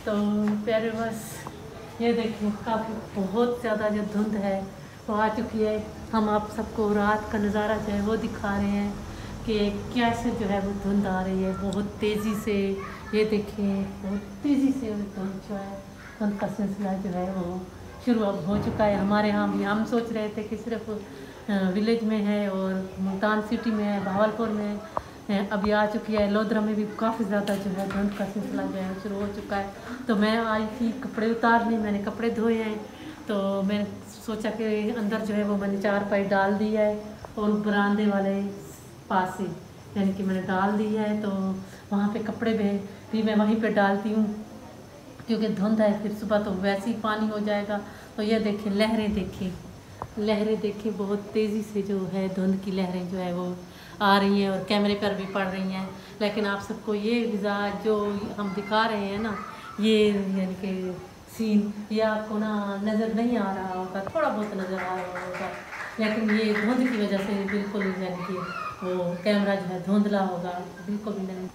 तो प्यारे बस ये देखिए काफ़ी बहुत ज़्यादा जो धुंध है वो आ चुकी है। हम आप सबको रात का नज़ारा जो है वो दिखा रहे हैं कि कैसे जो है वो धुंध आ रही है बहुत तेज़ी से। ये देखिए बहुत तेज़ी से धुंध जो है धुंध का सिलसिला जो है वो शुरू अब हो चुका है हमारे यहाँ भी। हम सोच रहे थे कि सिर्फ विलेज में है और मुल्तान सिटी में है, भावलपुर में अभी आ चुकी है। लोधरा में भी काफ़ी ज़्यादा जो है धुंध का सिलसिला जो है शुरू हो चुका है। तो मैं आई थी कपड़े उतारने, मैंने कपड़े धोए हैं तो मैंने सोचा कि अंदर जो है वो मैंने चारपाई डाल दी है और बरामदे वाले पास से यानी कि मैंने डाल दी है। तो वहाँ पे कपड़े भी मैं वहीं पे डालती हूँ क्योंकि धुंध है, फिर सुबह तो वैसे ही पानी हो जाएगा। तो ये देखिए लहरें देखिए बहुत तेज़ी से जो है धुंध की लहरें जो है वो आ रही हैं और कैमरे पर भी पड़ रही हैं। लेकिन आप सबको ये मिजाज जो हम दिखा रहे हैं ना, ये यानी कि सीन ये आपको ना नज़र नहीं आ रहा होगा, थोड़ा बहुत नज़र आ रहा होगा, लेकिन ये धुंध की वजह से बिल्कुल यानी कि वो कैमरा जो है धुंधला होगा, बिल्कुल भी नहीं।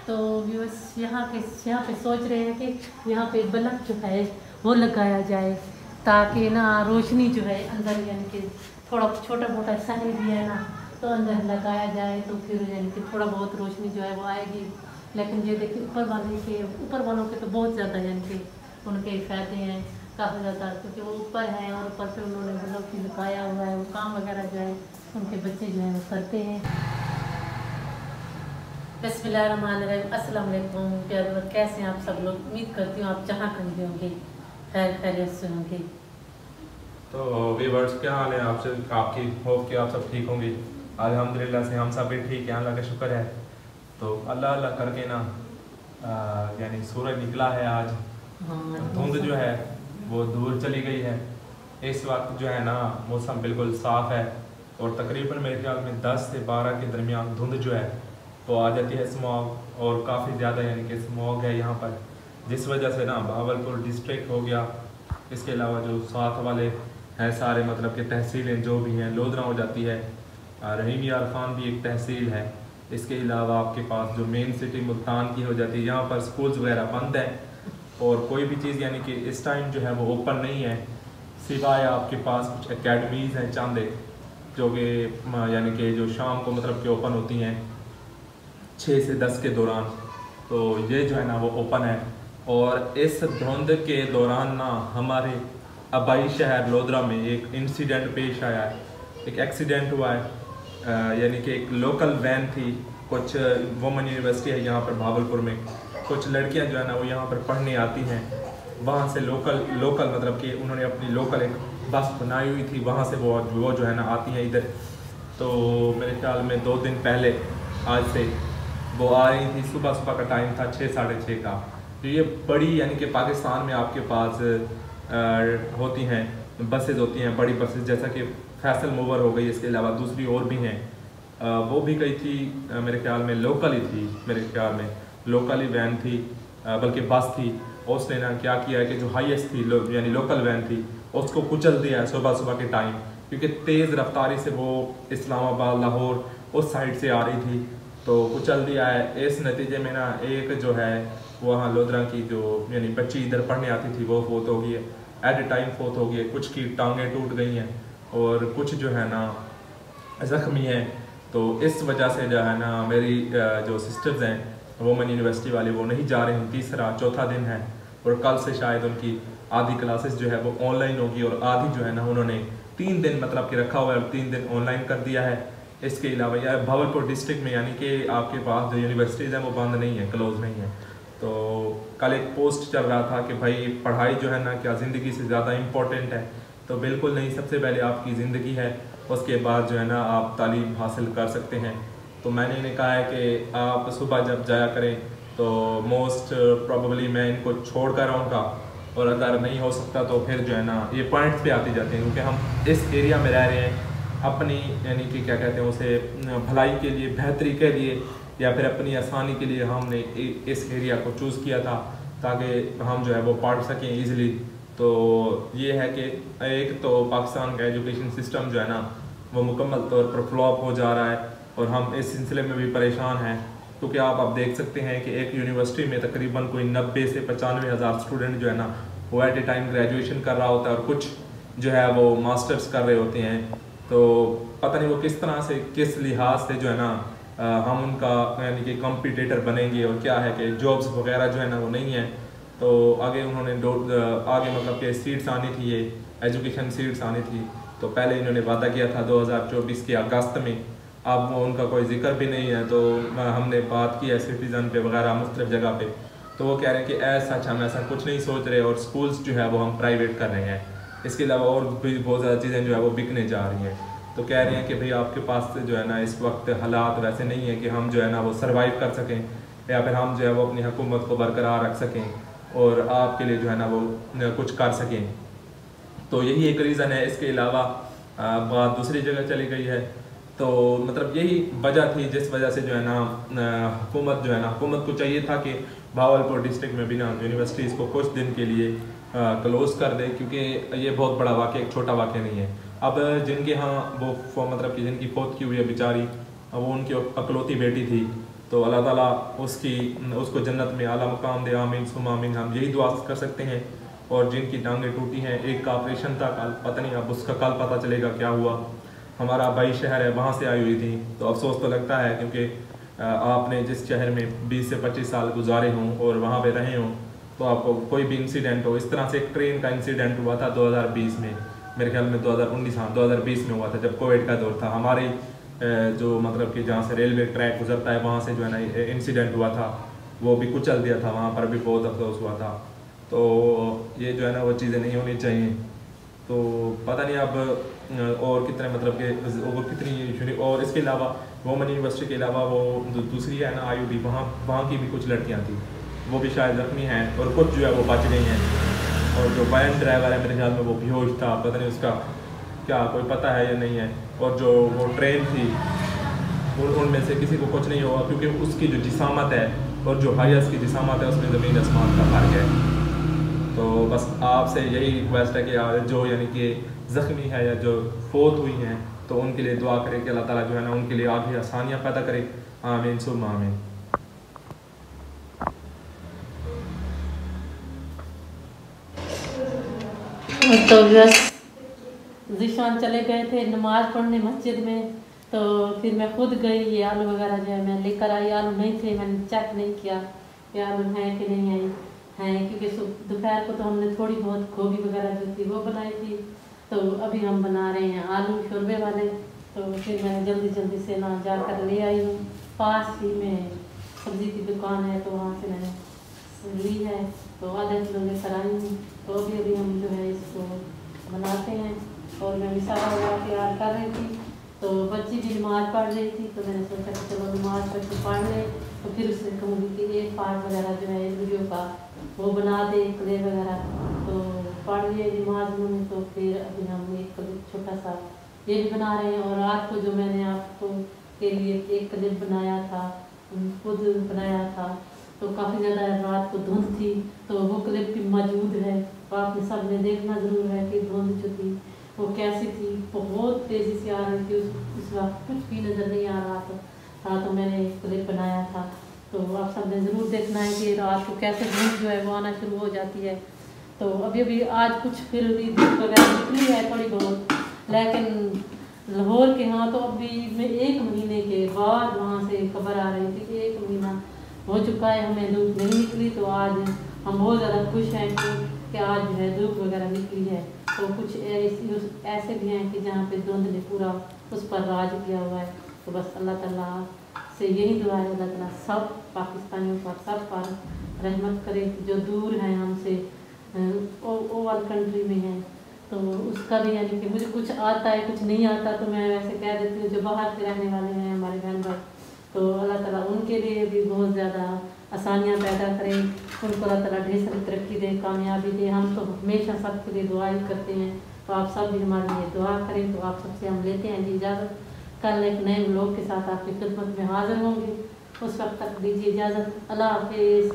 तो व्यूअर्स यहाँ पे सोच रहे हैं कि यहाँ पे बल्ब जो है वो लगाया जाए ताकि ना रोशनी जो है अंदर यानी कि थोड़ा छोटा मोटा सहन भी है ना तो अंदर लगाया जाए तो फिर यानी कि थोड़ा बहुत रोशनी जो है वो आएगी। लेकिन ये देखिए ऊपर वालों के तो बहुत ज़्यादा यानी कि उनके फ़ायदे हैं काफ़ी ज़्यादा, क्योंकि वो ऊपर हैं और ऊपर से उन्होंने बल्ब भी लगाया हुआ है, वो काम वगैरह जो है उनके बच्चे जो है वो करते हैं। बिस्मिल्लाहिर्रहमानिर्रहीम, अस्सलाम वालेकुम प्यारे, कैसे हैं आप सब लोग? उम्मीद करती हूँ आप जहाँ कहीं भी होंगे खैरियत से होंगे। तो व्यूअर्स क्या हाल है आपसे? आपकी होप कि आप सब ठीक होंगे। अल्हम्दुलिल्लाह से हम सब भी ठीक हैं, अल्लाह का शुक्र है। तो अल्लाह अल्लाह करके ना यानी सूरज निकला है आज, धुंध जो है वो दूर चली गई है। इस वक्त जो है ना मौसम बिल्कुल साफ़ है और तकरीबन मेरे ख्याल में 10 से 12 के दरमियान धुंध जो है वो आ जाती है। स्मॉग और काफ़ी ज़्यादा यानी कि स्मॉग है यहाँ पर, जिस वजह से ना भावलपुर डिस्ट्रिक्ट हो गया, इसके अलावा जो साथ वाले हैं सारे मतलब कि तहसीलें जो भी हैं, लोधरा हो जाती है, रहीम यार खान भी एक तहसील है। इसके अलावा आपके पास जो मेन सिटी मुल्तान की हो जाती है, यहाँ पर स्कूल्स वगैरह बंद हैं और कोई भी चीज़ यानी कि इस टाइम जो है वो ओपन नहीं है, सिवाय आपके पास कुछ एकेडमीज़ हैं चांदे जो कि यानी कि जो शाम को मतलब कि ओपन होती हैं 6 से 10 के दौरान। तो ये जो है ना वो ओपन है। और इस धुंध के दौरान ना हमारे आबाई शहर लोधरा में एक इंसिडेंट पेश आया है, एक एक्सीडेंट हुआ है। यानी कि एक लोकल वैन थी, कुछ वुमेन यूनिवर्सिटी है यहाँ पर भावलपुर में, कुछ लड़कियाँ जो है ना वो यहाँ पर पढ़ने आती हैं, वहाँ से लोकल मतलब कि उन्होंने अपनी लोकल एक बस बनाई हुई थी, वहाँ से वो जो है ना आती हैं इधर। तो मेरे ख्याल में 2 दिन पहले आज से वो आ रही थी, सुबह का टाइम था 6 साढ़े 6 का। तो ये बड़ी यानी कि पाकिस्तान में आपके पास होती हैं बसेज़ होती हैं, बड़ी बसेज़, जैसा कि फैसल मूवर हो गई, इसके अलावा दूसरी और भी हैं। वो भी गई थी मेरे ख्याल में लोकल ही थी, मेरे ख्याल में लोकल ही वैन थी, बल्कि बस थी। उसने ना क्या किया है कि जो हाईएस्ट थी यानी लोकल वैन थी उसको कुचल दिया है सुबह के टाइम, क्योंकि तेज़ रफ्तारी से वो इस्लामाबाद लाहौर उस साइड से आ रही थी, तो कुचल दिया है। इस नतीजे में ना एक जो है वहाँ लोधरा की जो यानी बच्ची इधर पढ़ने आती थी वो फोत हो गई है, एट ए टाइम फोत हो गई है। कुछ की टांगें टूट गई हैं और कुछ जो है ना ज़ख्मी हैं। तो इस वजह से जो है ना मेरी जो सिस्टर्स हैं वुमेन यूनिवर्सिटी वाली वो नहीं जा रही, तीसरा चौथा दिन है और कल से शायद उनकी आधी क्लासेस जो है वो ऑनलाइन होगी और आधी जो है ना उन्होंने 3 दिन मतलब कि रखा हुआ है और 3 दिन ऑनलाइन कर दिया है। इसके अलावा यह भावलपुर डिस्ट्रिक्ट में यानी कि आपके पास जो यूनिवर्सिटीज़ हैं वो बंद नहीं है, क्लोज नहीं है। तो कल एक पोस्ट चल रहा था कि भाई पढ़ाई जो है ना क्या ज़िंदगी से ज़्यादा इम्पोर्टेंट है, तो बिल्कुल नहीं, सबसे पहले आपकी ज़िंदगी है, उसके बाद जो है ना आप तालीम हासिल कर सकते हैं। तो मैंने इन्हें कहा है कि आप सुबह जब जाया करें तो मोस्ट प्रॉबली मैं इनको छोड़ कर आऊँगा, और अगर नहीं हो सकता तो फिर जो है ना ये पॉइंट्स पे आती जाती हैं, क्योंकि हम इस एरिया में रह रहे हैं अपनी यानी कि क्या कहते हैं उसे भलाई के लिए, बेहतरी के लिए या फिर अपनी आसानी के लिए हमने इस एरिया को चूज़ किया था ताकि हम जो है वो पढ़ सकें ईज़िली। तो ये है कि एक तो पाकिस्तान का एजुकेशन सिस्टम जो है ना वो मुकम्मल तौर पर फ्लॉप हो जा रहा है और हम इस सिलसिले में भी परेशान हैं। तो क्या आप देख सकते हैं कि एक यूनिवर्सिटी में तकरीबन कोई 90 से 95 हज़ार स्टूडेंट जो है ना वो एट ए टाइम ग्रेजुएशन कर रहा होता है और कुछ जो है वो मास्टर्स कर रहे होते हैं। तो पता नहीं वो किस तरह से, किस लिहाज से जो है ना हम उनका यानी कि कॉम्पिटिटर बनेंगे, और क्या है कि जॉब्स वगैरह जो है ना वो नहीं है। तो आगे उन्होंने आगे मतलब कि सीट्स आनी थी, ये एजुकेशन सीट्स आनी थी, तो पहले इन्होंने वादा किया था 2024 के अगस्त में, अब वो उनका कोई जिक्र भी नहीं है। तो हमने बात की है सिटीज़न पे वगैरह मुख्तलिफ जगह पे, तो वो कह रहे हैं कि ऐसा हम ऐसा कुछ नहीं सोच रहे, और स्कूल्स जो है वो हम प्राइवेट कर रहे हैं। इसके अलावा और भी बहुत ज़्यादा चीज़ें जो है वो बिकने जा रही हैं। तो कह रहे हैं कि भाई आपके पास जो है ना इस वक्त हालात वैसे नहीं है कि हम जो है ना वो सर्वाइव कर सकें, या फिर हम जो है वो अपनी हुकूमत को बरकरार रख सकें और आपके लिए जो है ना वो कुछ कर सकें। तो यही एक रीज़न है। इसके अलावा बात दूसरी जगह चली गई है। तो मतलब यही वजह थी जिस वजह से जो है ना हुकूमत जो है ना, हुकूमत को चाहिए था कि भावलपुर डिस्ट्रिक्ट में भी ना यूनिवर्सिटीज़ को कुछ दिन के लिए क्लोज़ कर दे, क्योंकि ये बहुत बड़ा वाक़या, एक छोटा वाक़या नहीं है। अब जिनके यहाँ वो मतलब कि जिनकी फौत की हुई है बेचारी, वो उनकी अकलौती बेटी थी, तो अल्लाह ताला उसको जन्नत में आला मुकाम दे, आमीन सुम आमीन। हम यही दुआ कर सकते हैं। और जिनकी टांगें टूटी हैं, एक का ऑपरेशन था कल, पता नहीं अब उसका कल पता चलेगा क्या हुआ। हमारा भाई शहर है, वहाँ से आई हुई थी, तो अफसोस तो लगता है क्योंकि आपने जिस शहर में 20 से 25 साल गुजारे हों और वहाँ पे रहे हों, तो आपको कोई भी इंसिडेंट हो, इस तरह से एक ट्रेन का इंसिडेंट हुआ था 2020 में, मेरे ख्याल में 2019 हाँ 2020 में हुआ था, जब कोविड का दौर था। हमारे जो मतलब कि जहाँ से रेलवे ट्रैक गुजरता है वहाँ से जो है ना इंसिडेंट हुआ था, वो भी कुचल दिया था, वहाँ पर भी बहुत अफसोस हुआ था। तो ये जो है ना वो चीज़ें नहीं होनी चाहिए। तो पता नहीं अब और कितने मतलब कि और कितनी, और इसके अलावा वोमेन यूनिवर्सिटी के अलावा वो दूसरी है ना IUD, वहाँ की भी कुछ लड़कियाँ थी, वो भी शायद जख्मी हैं, और कुछ जो है वो बच गई हैं। और जो वैन ड्राइवर है मेरे ख्याल में वो बेहोश था, पता नहीं उसका क्या कोई पता है या नहीं है। और जो वो ट्रेन थी उनमें से किसी को कुछ नहीं हुआ, क्योंकि उसकी जो जिसामत है और जो हाईएस्ट की जिसामत है उसमें ज़मीन आसमान का फ़र्क है। तो बस आपसे यही रिक्वेस्ट है कि जो यानी कि ज़ख्मी है या जो फौत हुई हैं, तो उनके लिए दुआ करें कि अल्लाह ताला जो है ना उनके लिए आगे आसानियाँ पैदा करे, आमीन सुम आमीन। तो बस ज़ीशान चले गए थे नमाज़ पढ़ने मस्जिद में, तो फिर मैं खुद गई, ये आलू वगैरह जो है मैं लेकर आई। आलू नहीं थे, मैंने चेक नहीं किया कि आलू हैं कि नहीं हैं, क्योंकि दोपहर को तो हमने थोड़ी बहुत गोभी वगैरह जो थी वो बनाई थी। तो अभी हम बना रहे हैं आलू शोरबे वाले। तो फिर मैं जल्दी से ना जाकर ले आई हूँ, पास ही में सब्ज़ी की दुकान है, तो वहाँ से मैंने ली है, तो आधा किलो लेकर आई हूँ। तो अभी हम जो है इसको बनाते हैं। और मैं मिसाला वगैरह तैयार कर रही थी, तो बच्ची भी नमाज़ पढ़ रही थी, तो मैंने सोचा कि चलो नमाज़ पढ़ ले, तो फिर उससे कहूँगी कि एक पार्ट वगैरह जो है वीडियो का वो बना दे, क्लिप वगैरह। तो पढ़ लिए नमाज में, तो फिर अभी हम एक क्लिप छोटा सा ये भी बना रहे हैं। और रात को जो मैंने आपको के लिए एक क्लिप बनाया था, खुद बनाया था, तो काफ़ी ज़्यादा रात को धुंध थी, तो वो क्लिप भी मौजूद है, तो आपने सब ने देखना ज़रूर है कि धुंध जो थी वो कैसी थी। बहुत तेज़ी से आ रही थी, उस वक्त कुछ भी नज़र नहीं आ रहा था, तो मैंने एक क्लिप बनाया था, तो आप सब ने ज़रूर देखना है कि रात को कैसे धूप जो है वो आना शुरू हो जाती है। तो अभी आज कुछ फिर भी धूप वगैरह निकली है थोड़ी बहुत, लेकिन लाहौर के यहाँ तो अभी में 1 महीने के बाद वहाँ से खबर आ रही थी कि 1 महीना हो चुका है, हमें धूप नहीं निकली। तो आज हम बहुत ज़्यादा खुश हैं कि आज जो है धूप वगैरह निकली है। तो कुछ ऐसे भी हैं कि जहाँ पे धुंध ने पूरा उस पर राज किया हुआ है। तो बस अल्लाह ताला से यही दुआ है, अल्लाह ताला सब पाकिस्तानियों पर, सब पर रहमत करे, जो दूर हैं हमसे, ओवल कंट्री में हैं। तो उसका भी यानी कि मुझे कुछ आता है कुछ नहीं आता, तो मैं वैसे कह देती हूँ जो बाहर से रहने वाले हैं हमारे बहन भाई, तो अल्लाह ताला उनके लिए भी बहुत ज़्यादा आसानियाँ पैदा करें, उनको अल्लाह ताला ढेर सारी तरक्की दे, कामयाबी दे। हम तो हमेशा सबके लिए दुआ ही करते हैं, तो आप सब भी हमारे लिए दुआ करें। तो आप सबसे हम लेते हैं जी इजाज़त, कल एक नए लोग के साथ आपकी खिदमत में हाज़िर होंगे, उस वक्त तक दीजिए इजाज़त, अल्लाह हाफिज़।